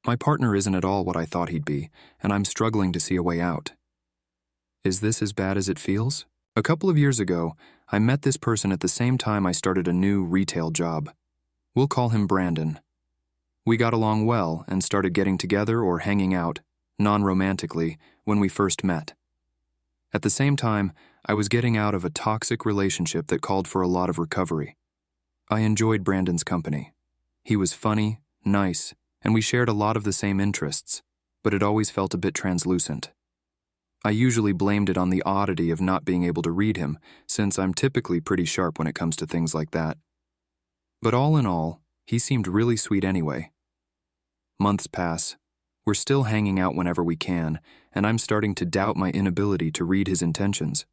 My partner isn't at all what I thought he'd be, and I'm struggling to see a way out. Is this as bad as it feels? A couple of years ago, I met this person at the same time I started a new retail job. We'll call him Brandon. We got along well and started getting together or hanging out, non-romantically, when we first met. At the same time, I was getting out of a toxic relationship that called for a lot of recovery. I enjoyed Brandon's company. He was funny, nice, and we shared a lot of the same interests, but it always felt a bit translucent. I usually blamed it on the oddity of not being able to read him, since I'm typically pretty sharp when it comes to things like that. But all in all, he seemed really sweet anyway. Months pass. We're still hanging out whenever we can, and I'm starting to doubt my inability to read his intentions,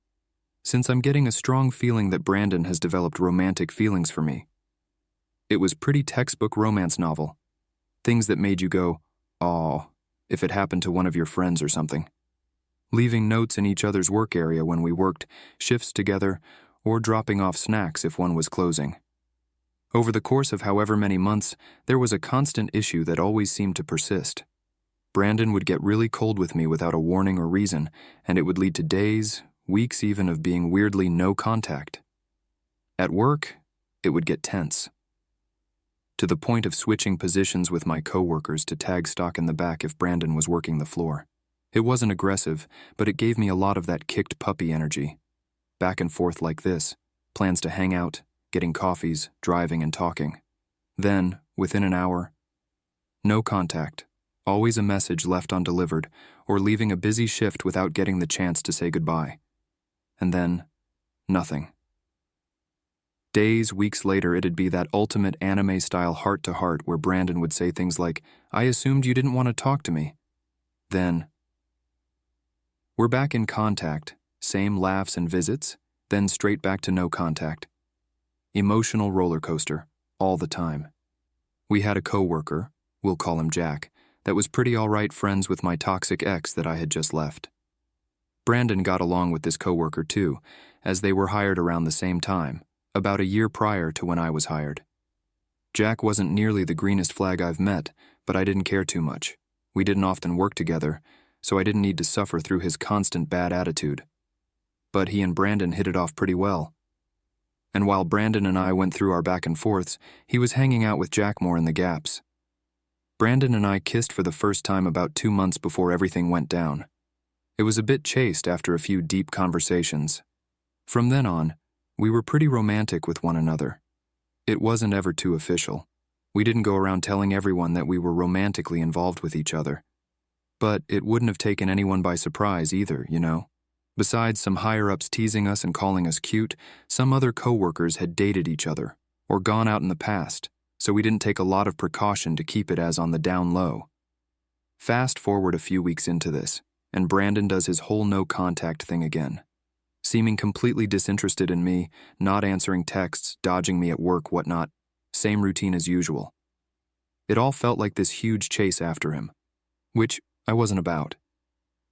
since I'm getting a strong feeling that Brandon has developed romantic feelings for me. It was pretty textbook romance novel. Things that made you go, "Aw," if it happened to one of your friends or something. Leaving notes in each other's work area when we worked shifts together, or dropping off snacks if one was closing. Over the course of however many months, there was a constant issue that always seemed to persist. Brandon would get really cold with me without a warning or reason, and it would lead to days, weeks even, of being weirdly no contact. At work, it would get tense, to the point of switching positions with my coworkers to tag stock in the back if Brandon was working the floor. It wasn't aggressive, but it gave me a lot of that kicked puppy energy. Back and forth like this, plans to hang out, getting coffees, driving and talking. Then, within an hour, no contact, always a message left undelivered, or leaving a busy shift without getting the chance to say goodbye. And then, nothing. Days, weeks later, it'd be that ultimate anime-style heart-to-heart where Brandon would say things like, "I assumed you didn't want to talk to me." Then, we're back in contact, same laughs and visits, then straight back to no contact. Emotional roller coaster, all the time. We had a coworker, we'll call him Jack, that was pretty alright friends with my toxic ex that I had just left. Brandon got along with this coworker too, as they were hired around the same time, about a year prior to when I was hired. Jack wasn't nearly the greenest flag I've met, but I didn't care too much. We didn't often work together, so I didn't need to suffer through his constant bad attitude. But he and Brandon hit it off pretty well. And while Brandon and I went through our back and forths, he was hanging out with Jack more in the gaps. Brandon and I kissed for the first time about 2 months before everything went down. It was a bit chaste after a few deep conversations. From then on, we were pretty romantic with one another. It wasn't ever too official. We didn't go around telling everyone that we were romantically involved with each other. But it wouldn't have taken anyone by surprise either, you know. Besides some higher-ups teasing us and calling us cute, some other coworkers had dated each other or gone out in the past, so we didn't take a lot of precaution to keep it as on the down low. Fast forward a few weeks into this, and Brandon does his whole no-contact thing again. Seeming completely disinterested in me, not answering texts, dodging me at work, whatnot. Same routine as usual. It all felt like this huge chase after him, which I wasn't about.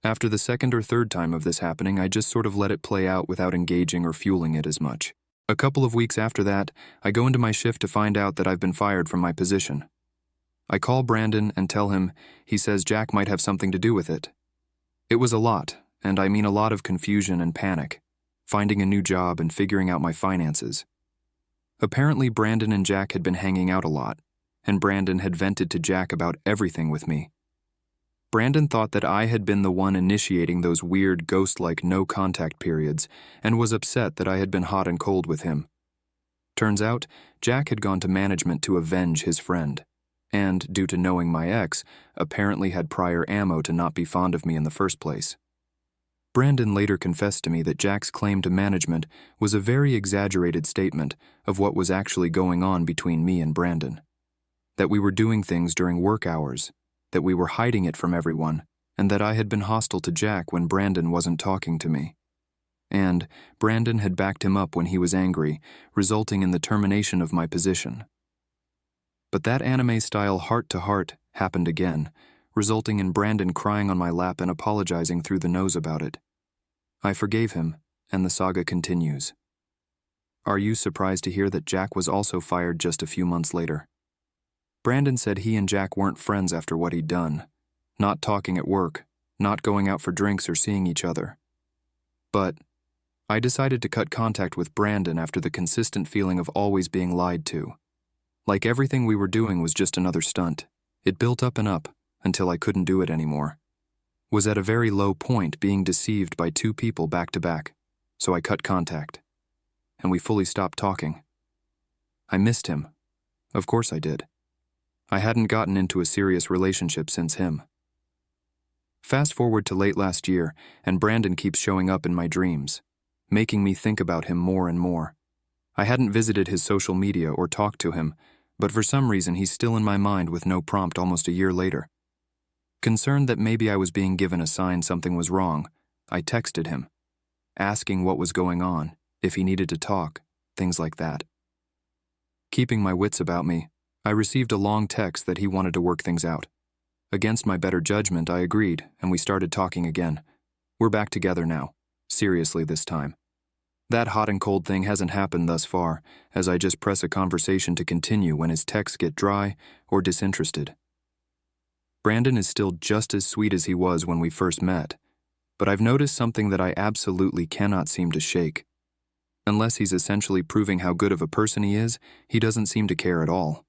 After the second or third time of this happening, I just sort of let it play out without engaging or fueling it as much. A couple of weeks after that, I go into my shift to find out that I've been fired from my position. I call Brandon and tell him. He says Jack might have something to do with it. It was a lot, and I mean a lot of confusion and panic, finding a new job and figuring out my finances. Apparently Brandon and Jack had been hanging out a lot, and Brandon had vented to Jack about everything with me. Brandon thought that I had been the one initiating those weird ghost-like no-contact periods and was upset that I had been hot and cold with him. Turns out, Jack had gone to management to avenge his friend, and, due to knowing my ex, apparently had prior ammo to not be fond of me in the first place. Brandon later confessed to me that Jack's claim to management was a very exaggerated statement of what was actually going on between me and Brandon. That we were doing things during work hours, that we were hiding it from everyone, and that I had been hostile to Jack when Brandon wasn't talking to me. And Brandon had backed him up when he was angry, resulting in the termination of my position. But that anime-style heart-to-heart happened again, resulting in Brandon crying on my lap and apologizing through the nose about it. I forgave him, and the saga continues. Are you surprised to hear that Jack was also fired just a few months later? Brandon said he and Jack weren't friends after what he'd done, not talking at work, not going out for drinks or seeing each other. But I decided to cut contact with Brandon after the consistent feeling of always being lied to. Like everything we were doing was just another stunt. It built up and up until I couldn't do it anymore. Was at a very low point being deceived by two people back to back, so I cut contact. And we fully stopped talking. I missed him. Of course I did. I hadn't gotten into a serious relationship since him. Fast forward to late last year, and Brandon keeps showing up in my dreams, making me think about him more and more. I hadn't visited his social media or talked to him, but for some reason he's still in my mind with no prompt almost a year later. Concerned that maybe I was being given a sign something was wrong, I texted him, asking what was going on, if he needed to talk, things like that. Keeping my wits about me, I received a long text that he wanted to work things out. Against my better judgment, I agreed, and we started talking again. We're back together now, seriously this time. That hot and cold thing hasn't happened thus far, as I just press a conversation to continue when his texts get dry or disinterested. Brandon is still just as sweet as he was when we first met, but I've noticed something that I absolutely cannot seem to shake. Unless he's essentially proving how good of a person he is, he doesn't seem to care at all.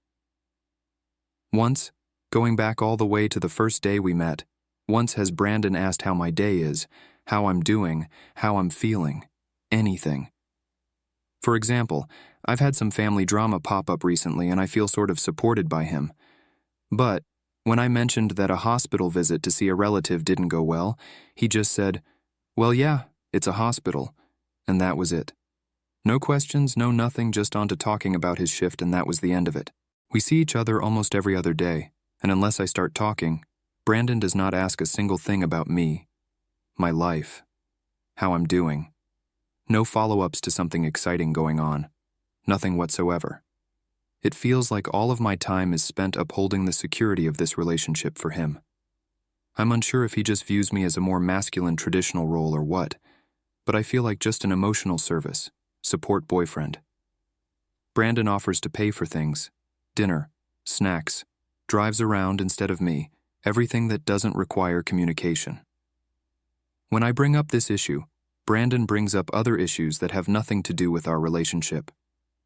Once, going back all the way to the first day we met, once has Brandon asked how my day is, how I'm doing, how I'm feeling, anything. For example, I've had some family drama pop up recently and I feel sort of supported by him. But when I mentioned that a hospital visit to see a relative didn't go well, he just said, "Well, yeah, it's a hospital," and that was it. No questions, no nothing, just on to talking about his shift, and that was the end of it. We see each other almost every other day, and unless I start talking, Brandon does not ask a single thing about me, my life, how I'm doing. No follow-ups to something exciting going on. Nothing whatsoever. It feels like all of my time is spent upholding the security of this relationship for him. I'm unsure if he just views me as a more masculine traditional role or what, but I feel like just an emotional service, support boyfriend. Brandon offers to pay for things, dinner, snacks, drives around instead of me, everything that doesn't require communication. When I bring up this issue, Brandon brings up other issues that have nothing to do with our relationship,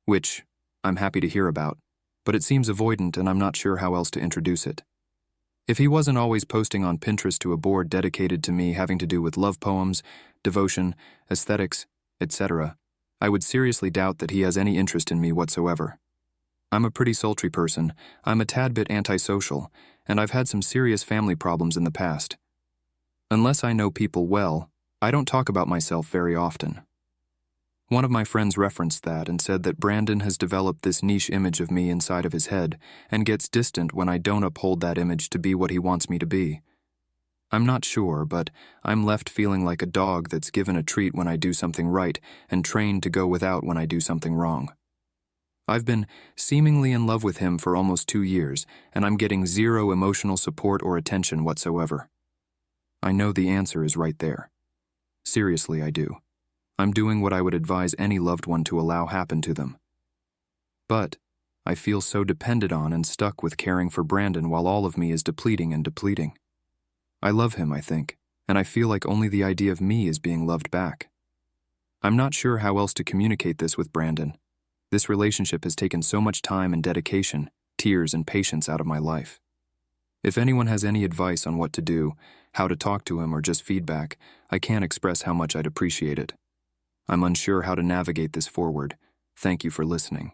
which I'm happy to hear about, but it seems avoidant and I'm not sure how else to introduce it. If he wasn't always posting on Pinterest to a board dedicated to me having to do with love poems, devotion, aesthetics, etc., I would seriously doubt that he has any interest in me whatsoever. I'm a pretty sultry person, I'm a tad bit antisocial, and I've had some serious family problems in the past. Unless I know people well, I don't talk about myself very often. One of my friends referenced that and said that Brandon has developed this niche image of me inside of his head and gets distant when I don't uphold that image to be what he wants me to be. I'm not sure, but I'm left feeling like a dog that's given a treat when I do something right and trained to go without when I do something wrong. I've been seemingly in love with him for almost 2 years, and I'm getting zero emotional support or attention whatsoever. I know the answer is right there. Seriously, I do. I'm doing what I would advise any loved one to allow happen to them. But I feel so dependent on and stuck with caring for Brandon while all of me is depleting and depleting. I love him, I think, and I feel like only the idea of me is being loved back. I'm not sure how else to communicate this with Brandon. This relationship has taken so much time and dedication, tears and patience out of my life. If anyone has any advice on what to do, how to talk to him, or just feedback, I can't express how much I'd appreciate it. I'm unsure how to navigate this forward. Thank you for listening.